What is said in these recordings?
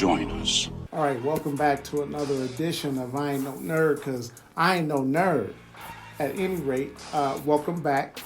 join us. All right, welcome back to another edition of I Ain't No Nerd, because I ain't no nerd. At any rate, welcome back.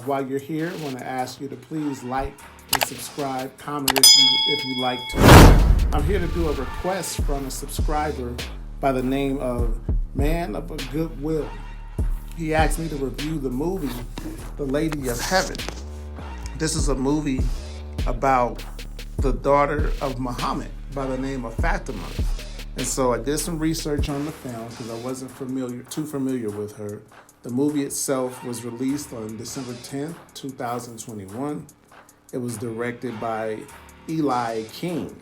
While you're here, I want to ask you to please like and subscribe, comment if you like to. I'm here to do a request from a subscriber by the name of Man of a Good Will. He asked me to review the movie The Lady of Heaven. This is a movie about the daughter of Muhammad by the name of Fatima. And so I did some research on the film because I wasn't too familiar with her. The movie itself was released on December 10th, 2021. It was directed by Eli King.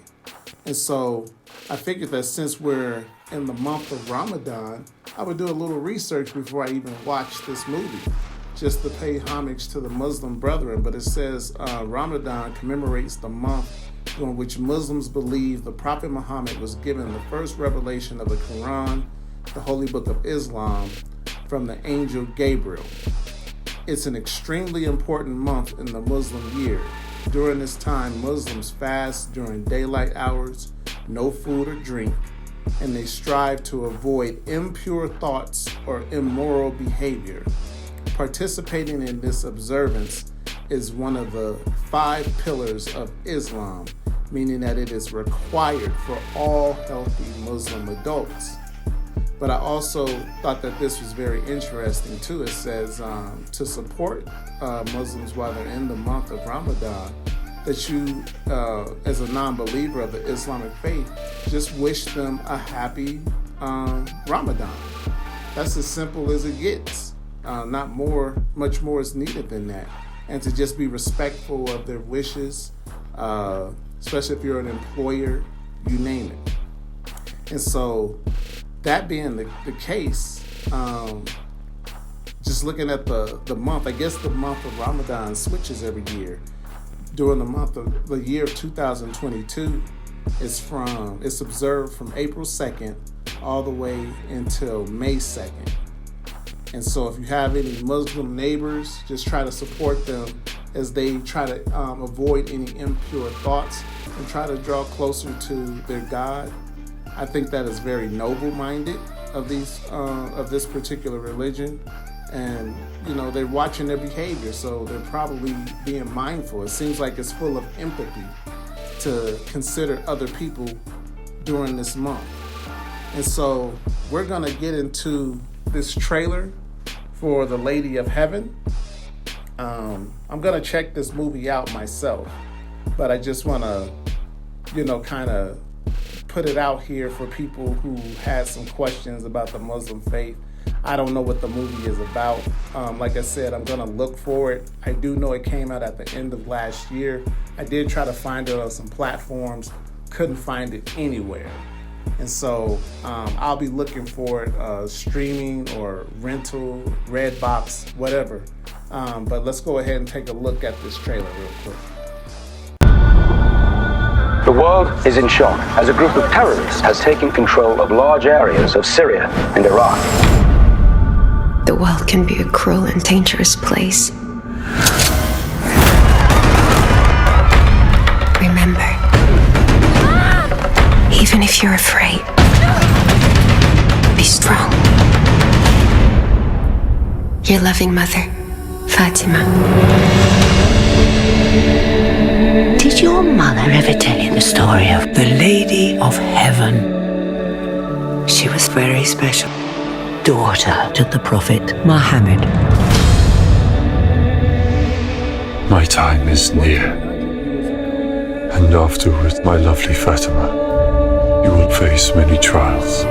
And so I figured that since we're in the month of Ramadan, I would do a little research before I even watch this movie, just to pay homage to the Muslim brethren. But it says Ramadan commemorates the month in which Muslims believe the Prophet Muhammad was given the first revelation of the Quran, the Holy Book of Islam, from the angel Gabriel. It's an extremely important month in the Muslim year. During this time, Muslims fast during daylight hours, no food or drink, and they strive to avoid impure thoughts or immoral behavior. Participating in this observance is one of the 5 pillars of Islam, meaning that it is required for all healthy Muslim adults. But I also thought that this was very interesting too. It says to support Muslims while they're in the month of Ramadan, that you, as a non-believer of the Islamic faith, just wish them a happy Ramadan. That's as simple as it gets. Much more is needed than that. And to just be respectful of their wishes, especially if you're an employer, you name it. And so that being the case, just looking at the month, I guess the month of Ramadan switches every year. During the year of 2022, it's observed from April 2nd all the way until May 2nd. And so if you have any Muslim neighbors, just try to support them as they try to avoid any impure thoughts and try to draw closer to their God. I think that is very noble-minded of this particular religion. And, they're watching their behavior, so they're probably being mindful. It seems like it's full of empathy to consider other people during this month. And so we're going to get into this trailer for The Lady of Heaven. I'm going to check this movie out myself, but I just want to, kind of put it out here for people who had some questions about the Muslim faith. I don't know what the movie is about. Like I said, I'm going to look for it. I do know it came out at the end of last year. I did try to find it on some platforms, couldn't find it anywhere. And so I'll be looking for it streaming or rental, Redbox, whatever. But let's go ahead and take a look at this trailer real quick. The world is in shock as a group of terrorists has taken control of large areas of Syria and Iraq. The world can be a cruel and dangerous place. Remember, even if you're afraid, be strong. Your loving mother, Fatima. Did your mother ever tell you the story of the Lady of Heaven? She was very special. Daughter to the Prophet Muhammad. My time is near. And afterwards, my lovely Fatima, you will face many trials.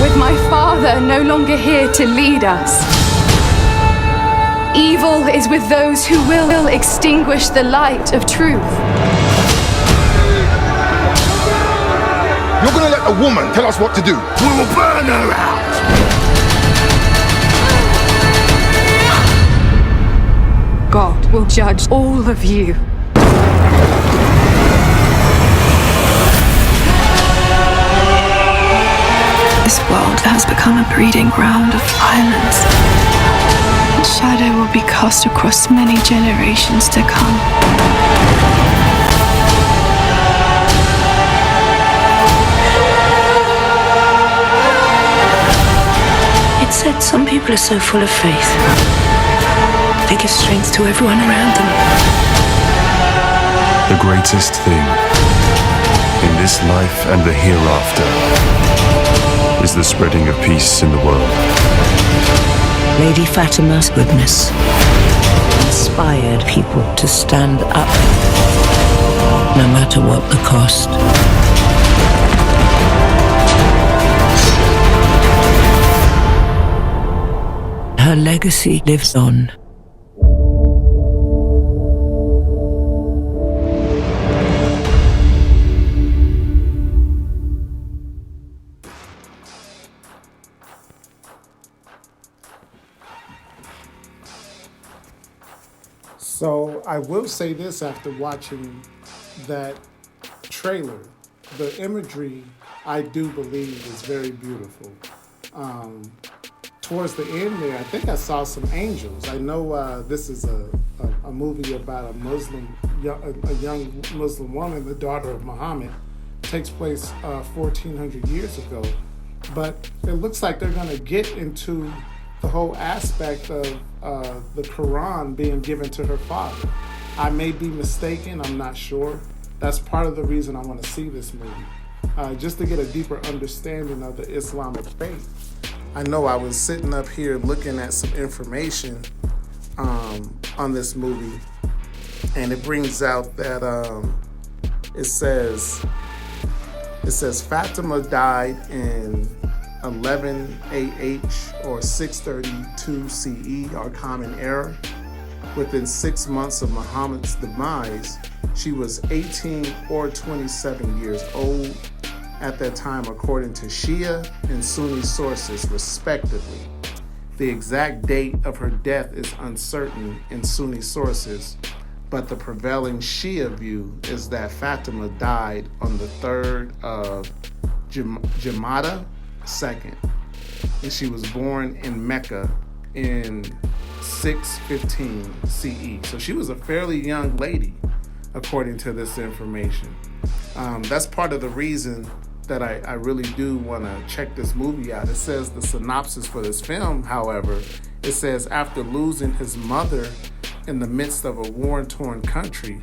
With my father no longer here to lead us, evil is with those who will extinguish the light of truth. You're gonna let a woman tell us what to do? We will burn her out! God will judge all of you. This world has become a breeding ground of violence. Shadow will be cast across many generations to come. said some people are so full of faith. They give strength to everyone around them. The greatest thing in this life and the hereafter is the spreading of peace in the world. Lady Fatima's goodness inspired people to stand up, no matter what the cost. Her legacy lives on. So I will say this after watching that trailer, the imagery I do believe is very beautiful. Towards the end there, I think I saw some angels. I know this is a movie about a young Muslim woman, the daughter of Muhammad. Takes place 1,400 years ago. But it looks like they're going to get into the whole aspect of the Quran being given to her father. I may be mistaken, I'm not sure. That's part of the reason I want to see this movie, just to get a deeper understanding of the Islamic faith. I know I was sitting up here looking at some information on this movie, and it brings out that it says Fatima died in 11 AH or 632 CE, our common era. Within 6 months of Muhammad's demise, she was 18 or 27 years old at that time, according to Shia and Sunni sources, respectively. The exact date of her death is uncertain in Sunni sources, but the prevailing Shia view is that Fatima died on the 3rd of Jamada 2nd, and she was born in Mecca in 615 CE. So she was a fairly young lady, according to this information. That's part of the reason that I really do want to check this movie out. It says the synopsis for this film, however, it says after losing his mother in the midst of a war-torn country,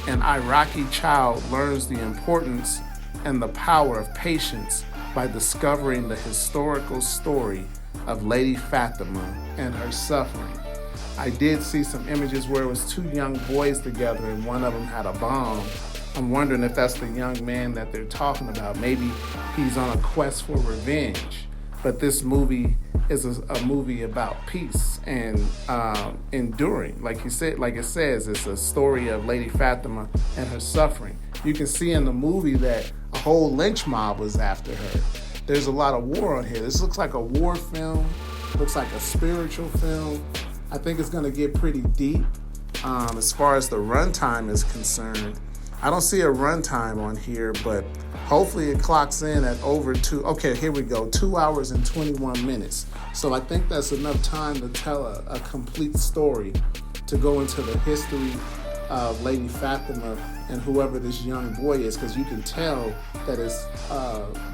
an Iraqi child learns the importance and the power of patience by discovering the historical story of Lady Fatima and her suffering. I did see some images where it was two young boys together and one of them had a bomb. I'm wondering if that's the young man that they're talking about. Maybe he's on a quest for revenge. But this movie is a movie about peace and enduring. Like you said, like it says, it's a story of Lady Fatima and her suffering. You can see in the movie that a whole lynch mob was after her. There's a lot of war on here. This looks like a war film, looks like a spiritual film. I think it's gonna get pretty deep. As far as the runtime is concerned, I don't see a runtime on here, but hopefully it clocks in at over 2. Okay, here we go, 2 hours and 21 minutes. So I think that's enough time to tell a complete story, to go into the history of Lady Fatima and whoever this young boy is, because you can tell that it's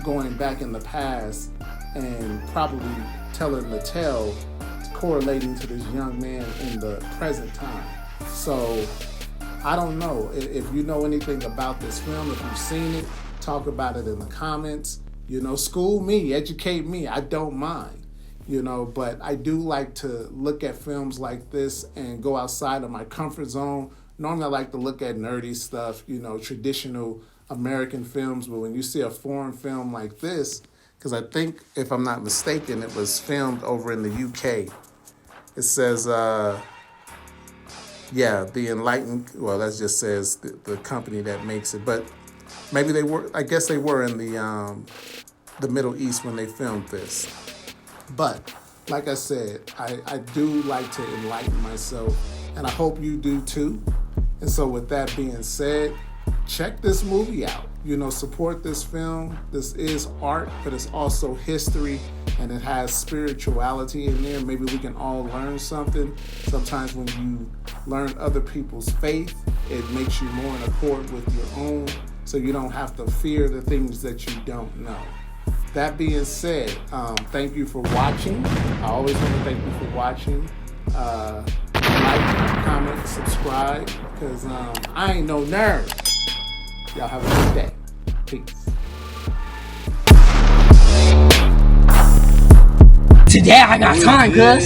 going back in the past and probably telling the tale, correlating to this young man in the present time. So I don't know if you know anything about this film. If you've seen it, talk about it in the comments. School me, educate me. I don't mind, but I do like to look at films like this and go outside of my comfort zone. Normally I like to look at nerdy stuff, traditional American films, but when you see a foreign film like this, because I think, if I'm not mistaken, it was filmed over in the UK. It says, The Enlightened, well, that just says the company that makes it, but maybe they were, I guess they were in the Middle East when they filmed this. But, like I said, I do like to enlighten myself, and I hope you do too. And so with that being said, check this movie out. Support this film. This is art, but it's also history, and it has spirituality in there. Maybe we can all learn something. Sometimes when you learn other people's faith, it makes you more in accord with your own, so you don't have to fear the things that you don't know. that being said, thank you for watching. I always want to thank you for watching. Like, comment, subscribe, because I ain't no nerd. Y'all have a good day. Peace. Today I got time, cuz.